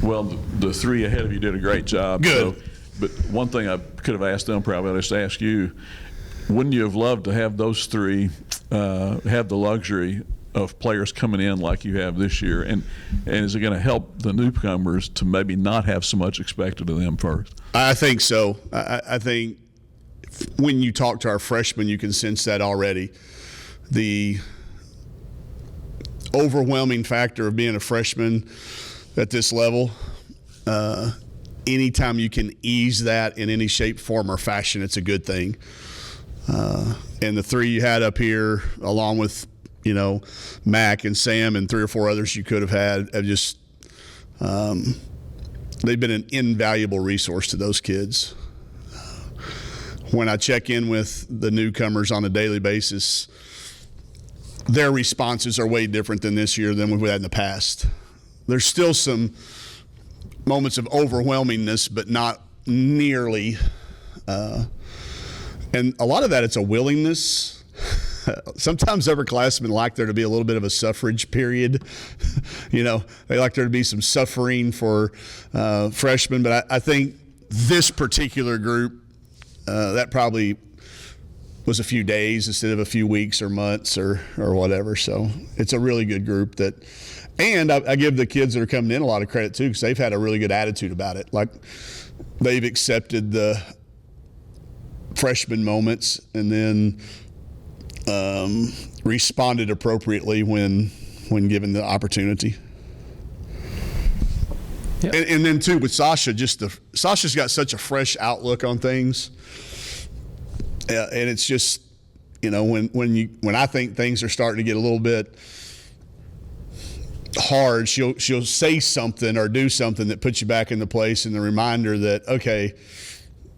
Well, the three ahead of you did a great job. Good. So, but one thing I could have asked them, probably I'll just ask you, wouldn't you have loved to have those three have the luxury of players coming in like you have this year? And is it going to help the newcomers to maybe not have so much expected of them first? I think so. I think when you talk to our freshmen, you can sense that already. The overwhelming factor of being a freshman at this level, anytime you can ease that in any shape, form, or fashion, it's a good thing. And the three you had up here, along with, Mac and Sam and 3 or 4 others you could have had, have just they've been an invaluable resource to those kids. When I check in with the newcomers on a daily basis, their responses are way different than this year than we've had in the past. There's still some moments of overwhelmingness, but not nearly. And a lot of that, it's a willingness. Sometimes upperclassmen like there to be a little bit of a suffrage period. They like there to be some suffering for freshmen. But I think this particular group, that probably was a few days instead of a few weeks or months or whatever. So it's a really good group and I give the kids that are coming in a lot of credit too, because they've had a really good attitude about it. Like, they've accepted the freshman moments and then responded appropriately when given the opportunity. Yep. And then too with Sasha, Sasha's got such a fresh outlook on things. And it's just, when I think things are starting to get a little bit hard, she'll say something or do something that puts you back into place, and the reminder that, okay,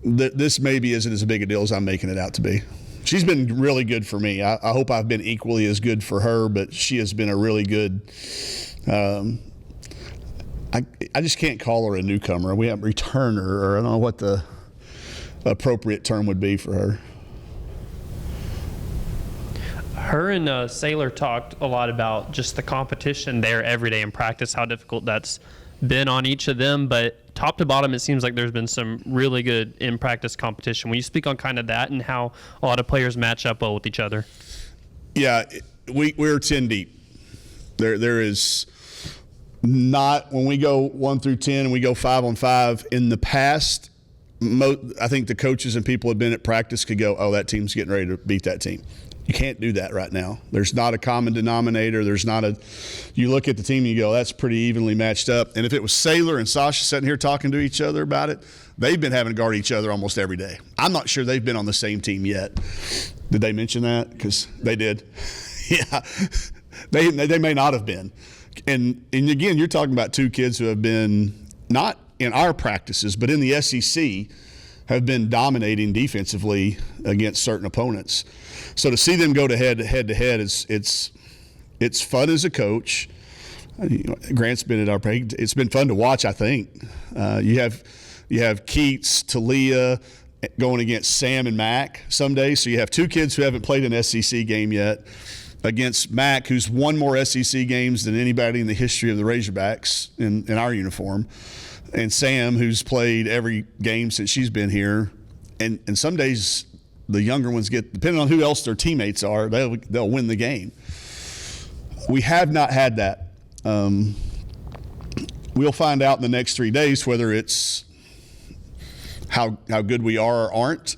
this maybe isn't as big a deal as I'm making it out to be. She's been really good for me. I hope I've been equally as good for her, but she has been a really good I just can't call her a newcomer. We have a returner, or I don't know what the appropriate term would be for her. Her and Saylor talked a lot about just the competition there every day in practice, how difficult that's been on each of them. But top to bottom, it seems like there's been some really good in-practice competition. Will you speak on kind of that and how a lot of players match up well with each other? Yeah, we're 10 deep. There is not, when we go 1 through 10 and we go 5-on-5 in the past, I think the coaches and people have been at practice could go, oh, that team's getting ready to beat that team. You can't do that right now. There's not a common denominator. You look at the team and you go, that's pretty evenly matched up. And if it was Saylor and Sasha sitting here talking to each other about it, they've been having to guard each other almost every day. I'm not sure they've been on the same team yet. Did they mention that? Because they did. Yeah. They may not have been. And again, you're talking about 2 kids who have been, not in our practices, but in the SEC, have been dominating defensively against certain opponents. So to see them go to head to head, it's fun as a coach. Grant's been at our break. It's been fun to watch, I think. You have Keats, Talia going against Sam and Mac some days. So you have 2 kids who haven't played an SEC game yet against Mac, who's won more SEC games than anybody in the history of the Razorbacks in our uniform. And Sam, who's played every game since she's been here. And some days the younger ones get, depending on who else their teammates are, they'll win the game. We have not had that. We'll find out in the next 3 days whether it's how good we are or aren't,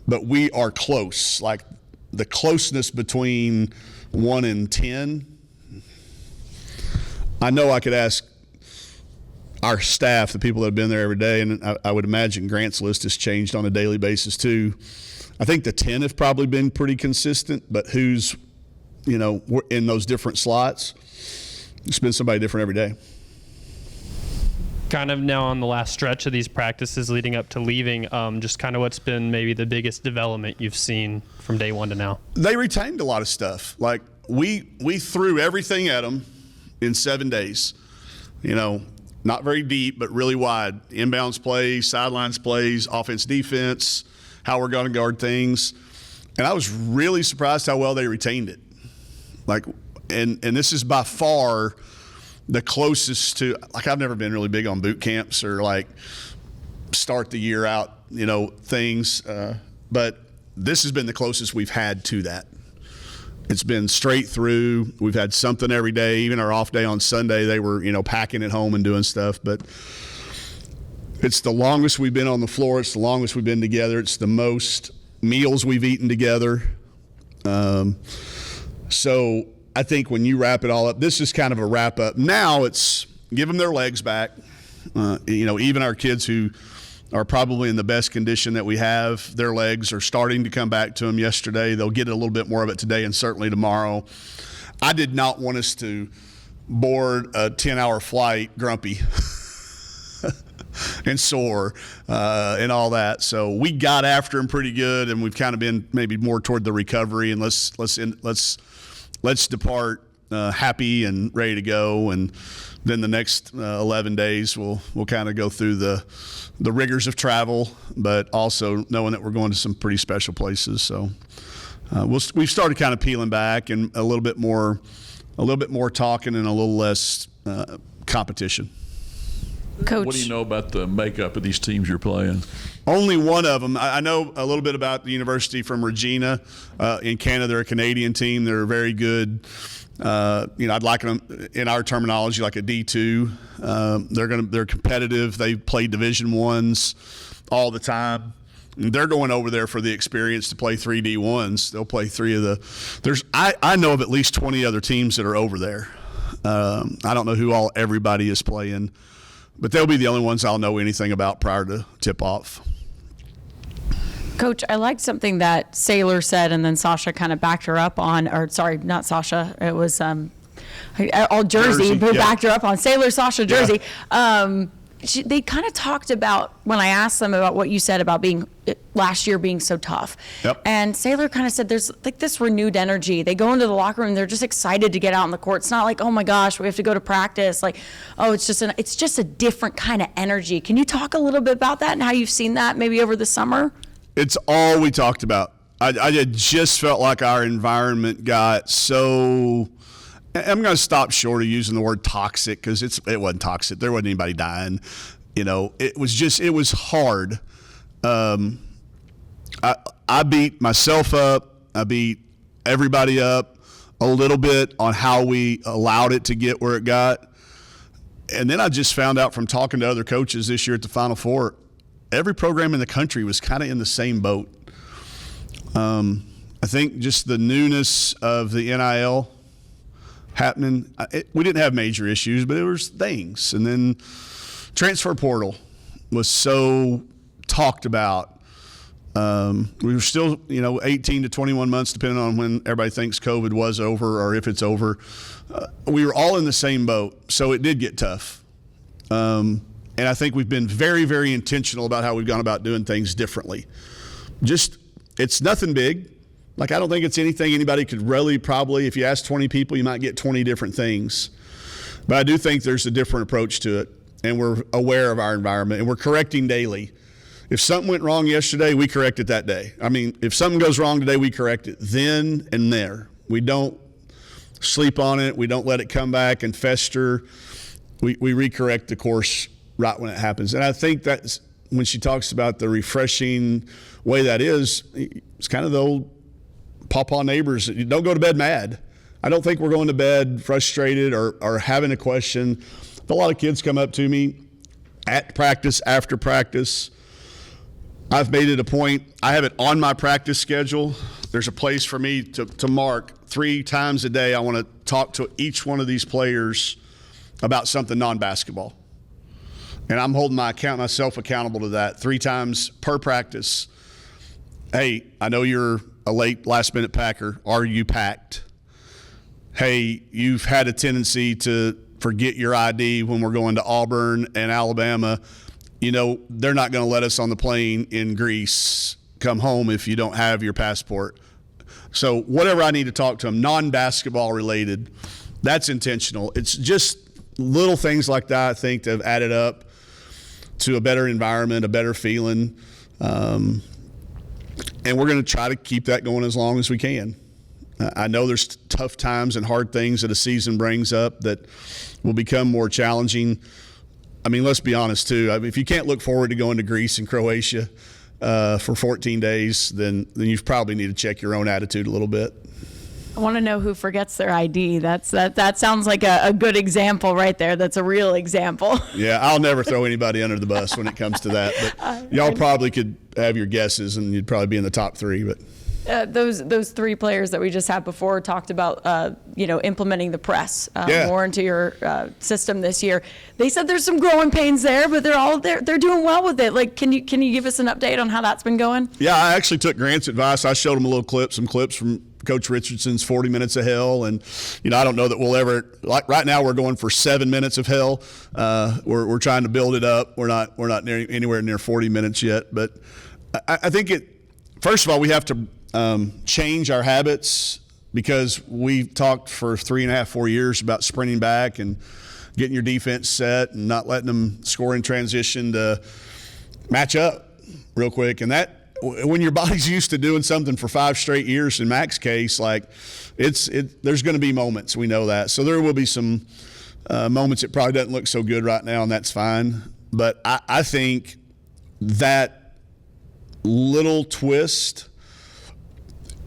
but we are close. Like, the closeness between 1 and 10, I know I could ask our staff, the people that have been there every day, and I would imagine Grant's list has changed on a daily basis too. I think the 10 have probably been pretty consistent, but who's, in those different slots, it's been somebody different every day. Kind of now on the last stretch of these practices leading up to leaving, just kind of what's been maybe the biggest development you've seen from day 1 to now? They retained a lot of stuff. Like, we threw everything at them in 7 days. Not very deep, but really wide. Inbounds plays, sidelines plays, offense, defense, how we're going to guard things. And I was really surprised how well they retained it. Like, and this is by far the closest to, like, I've never been really big on boot camps or like start the year out, things. But this has been the closest we've had to that. It's been straight through. We've had something every day. Even our off day on Sunday, they were, packing at home and doing stuff. But it's the longest we've been on the floor. It's the longest we've been together. It's the most meals we've eaten together. So I think when you wrap it all up, this is kind of a wrap up. Now it's give them their legs back. Even our kids who are probably in the best condition that we have, their legs are starting to come back to them yesterday. They'll get a little bit more of it today and certainly tomorrow. I did not want us to board a 10-hour flight grumpy and sore and all that. So we got after them pretty good, and we've kind of been maybe more toward the recovery, and let's depart happy and ready to go. And then the next 11 days we'll kind of go through the rigors of travel, but also knowing that we're going to some pretty special places. So we've started kind of peeling back and a little bit more talking and a little less competition. Coach. What do you know about the makeup of these teams you're playing? Only one of them. I know a little bit about the university from Regina in Canada. They're a Canadian team. They're very good. I'd like them in our terminology like a D2. They're competitive. They play Division I's all the time. And they're going over there for the experience to play 3 D1s. They'll play 3 of the. I know of at least 20 other teams that are over there. I don't know who everybody is playing, but they'll be the only ones I'll know anything about prior to tip off. Coach, I liked something that Sailor said, and then Sasha kind of backed her up on, or sorry, not Sasha. It was all Jersey who backed her up on. Sailor, Sasha, Jersey. Yeah. They kind of talked about, when I asked them about what you said about last year being so tough. Yep. And Sailor kind of said there's like this renewed energy. They go into the locker room, they're just excited to get out on the court. It's not like, oh my gosh, we have to go to practice. Like, oh, it's just a different kind of energy. Can you talk a little bit about that and how you've seen that maybe over the summer? It's all we talked about. I just felt like our environment got so. I'm going to stop short of using the word toxic because it wasn't toxic. There wasn't anybody dying. It was hard. I beat myself up. I beat everybody up a little bit on how we allowed it to get where it got. And then I just found out from talking to other coaches this year at the Final Four, every program in the country was kind of in the same boat. I think just the newness of the NIL happening, we didn't have major issues, but it was things. And then transfer portal was so talked about. We were still, 18 to 21 months, depending on when everybody thinks COVID was over or if it's over. We were all in the same boat, so it did get tough. And I think we've been very, very intentional about how we've gone about doing things differently. It's nothing big. Like, I don't think it's anything anybody could really probably, if you ask 20 people, you might get 20 different things. But I do think there's a different approach to it, and we're aware of our environment, and we're correcting daily. If something went wrong yesterday, we correct it that day. I mean, if something goes wrong today, we correct it then and there. We don't sleep on it. We don't let it come back and fester. We recorrect the course right when it happens. And I think that's when she talks about the refreshing way that is, it's kind of the old pawpaw neighbors. You don't go to bed mad. I don't think we're going to bed frustrated or having a question. A lot of kids come up to me at practice, after practice. I've made it a point. I have it on my practice schedule. There's a place for me to mark 3 times a day. I want to talk to each one of these players about something non-basketball. And I'm holding myself accountable to that 3 times per practice. Hey, I know you're a late last-minute packer. Are you packed? Hey, you've had a tendency to forget your ID when we're going to Auburn and Alabama. They're not going to let us on the plane in Greece come home if you don't have your passport. So whatever I need to talk to them, non-basketball related, that's intentional. It's just little things like that, I think, that have added up to a better environment, a better feeling. And we're going to try to keep that going as long as we can. I know there's tough times and hard things that a season brings up that will become more challenging. I mean, let's be honest, too. I mean, if you can't look forward to going to Greece and Croatia for 14 days, then you probably need to check your own attitude a little bit. I want to know who forgets their ID. That sounds like a good example right there. That's a real example. Yeah, I'll never throw anybody under the bus when it comes to that. But y'all probably could have your guesses, and you'd probably be in the top three. But Those three players that we just had before talked about, implementing the press Yeah. more into your system this year. They said there's some growing pains there, but they're doing well with it. Like, can you give us an update on how that's been going? yeah, I actually took Grant's advice. I showed him some clips from Coach Richardson's 40 Minutes of Hell, and I don't know that we'll ever, like right now we're going for 7 minutes of hell. We're trying to build it up. We're not anywhere near 40 minutes yet, but I think first of all, we have to change our habits, because we've talked for 3.5, 4 years about sprinting back and getting your defense set and not letting them score in transition to match up real quick. And that, when your body's used to doing something for 5 straight years, in Mac's case, like there's going to be moments. We know that. So there will be some moments it probably doesn't look so good right now, and that's fine. But I think that little twist,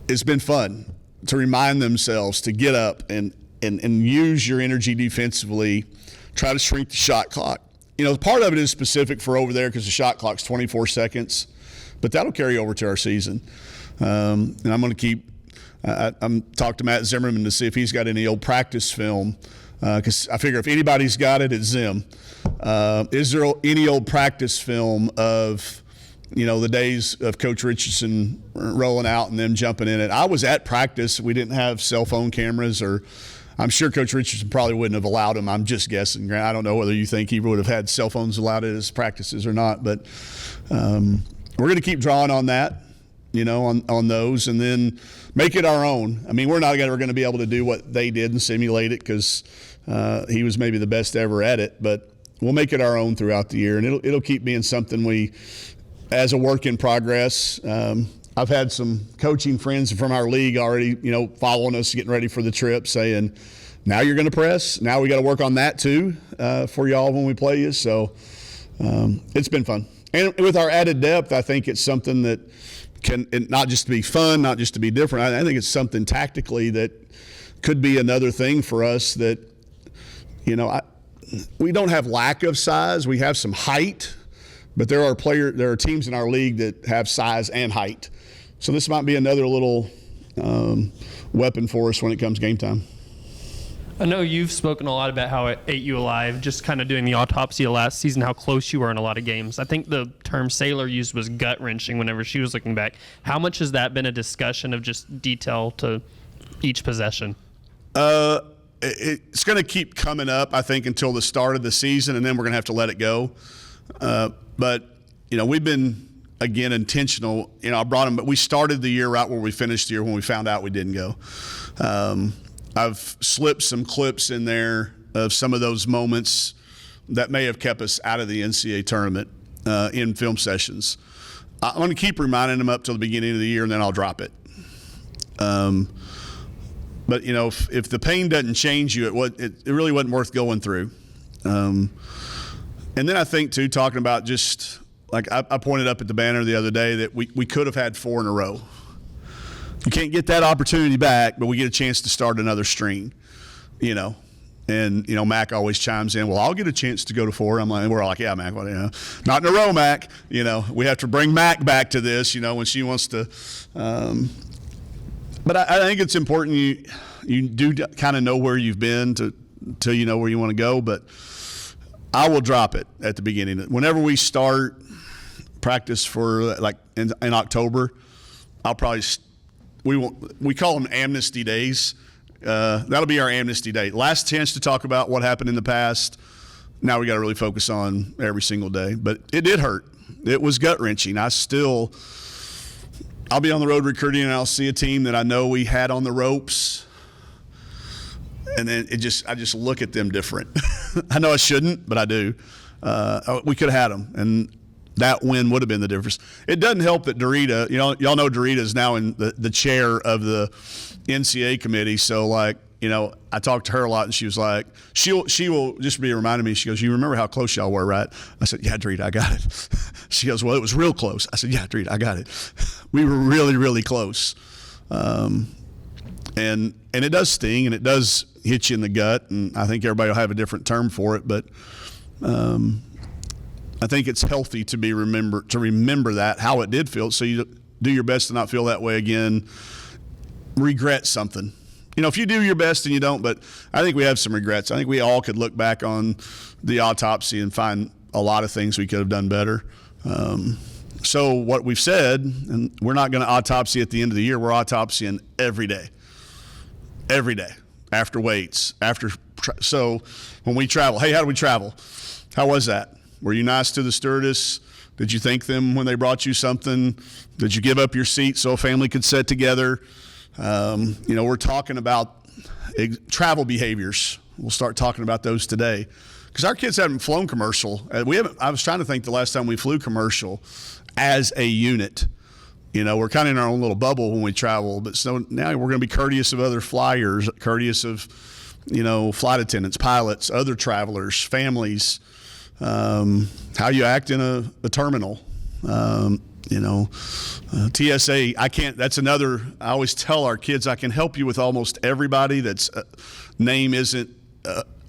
it's been fun to remind themselves to get up and use your energy defensively, try to shrink the shot clock. Part of it is specific for over there because the shot clock's 24 seconds, but that'll carry over to our season. And I'm going to keep I'm talking to Matt Zimmerman to see if he's got any old practice film, because I figure if anybody's got it, it's Zim. Is there any old practice film of the days of Coach Richardson rolling out and them jumping in it? I was at practice. We didn't have cell phone cameras, or I'm sure Coach Richardson probably wouldn't have allowed them. I'm just guessing. I don't know whether you think he would have had cell phones allowed at his practices or not, but we're going to keep drawing on that, on those, and then make it our own. I mean, we're not ever going to be able to do what they did and simulate it, because he was maybe the best ever at it, but we'll make it our own throughout the year, and it'll keep being something as a work in progress. I've had some coaching friends from our league already, following us, getting ready for the trip, saying, now you're going to press. Now we got to work on that too for y'all when we play you. So it's been fun. And with our added depth, I think it's something that can not just be fun, not just to be different. I think it's something tactically that could be another thing for us that, we don't have lack of size. We have some height. But there are teams in our league that have size and height. So this might be another little weapon for us when it comes game time. I know you've spoken a lot about how it ate you alive, just kind of doing the autopsy of last season, how close you were in a lot of games. I think the term Sailor used was gut-wrenching whenever she was looking back. How much has that been a discussion of just detail to each possession? It's going to keep coming up, I think, until the start of the season, and then we're going to have to let it go. But we've been, again, intentional. I brought them, but we started the year right where we finished the year when we found out we didn't go. I've slipped some clips in there of some of those moments that may have kept us out of the NCAA tournament in film sessions. I'm going to keep reminding them up till the beginning of the year, and then I'll drop it. But if the pain doesn't change you, it really wasn't worth going through. And then I think, too, talking about just like I pointed up at the banner the other day that we could have had 4 in a row. You can't get that opportunity back, but we get a chance to start another string, And, Mac always chimes in, well, I'll get a chance to go to 4. We're all like, yeah, Mac, well, not in a row, Mac. We have to bring Mac back to this, when she wants to. But I think it's important you do kind of know where you've been till you know where you want to go, but I will drop it at the beginning. Whenever we start practice for in October, I'll probably we call them amnesty days. That'll be our amnesty day. Last chance to talk about what happened in the past. Now we got to really focus on every single day. But it did hurt. It was gut wrenching. I'll be on the road recruiting, and I'll see a team that I know we had on the ropes, and then I just look at them different. I know I shouldn't, but I do. We could have had them, and that win would have been the difference. It doesn't help that Dorita, y'all know Dorita is now in the chair of the NCAA committee. So like, I talked to her a lot, and she was like, she will just be reminding me. She goes, "You remember how close y'all were, right?" I said, "Yeah, Dorita, I got it." She goes, "Well, it was real close." I said, "Yeah, Dorita, I got it. We were really, really close." And it does sting, and it does hit you in the gut, and I think everybody will have a different term for it, but I think it's healthy to remember that, how it did feel, so you do your best to not feel that way again, regret something. If you do your best and you don't, but I think we have some regrets. I think we all could look back on the autopsy and find a lot of things we could have done better. So what we've said, and we're not going to autopsy at the end of the year, we're autopsying every day, after weights, so when we travel, hey, how do we travel? How was that? Were you nice to the stewardess? Did you thank them when they brought you something? Did you give up your seat so a family could sit together? We're talking about travel behaviors. We'll start talking about those today, because our kids haven't flown commercial. I was trying to think the last time we flew commercial as a unit. We're kind of in our own little bubble when we travel, but so now we're going to be courteous of other flyers, courteous of, flight attendants, pilots, other travelers, families, how you act in a terminal. TSA, that's another, I always tell our kids, I can help you with almost everybody that's name isn't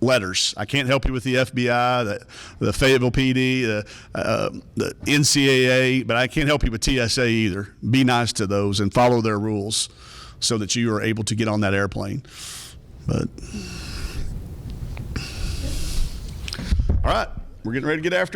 letters. I can't help you with the FBI, the Fayetteville PD, the NCAA, but I can't help you with TSA either. Be nice to those and follow their rules so that you are able to get on that airplane. But all right, we're getting ready to get after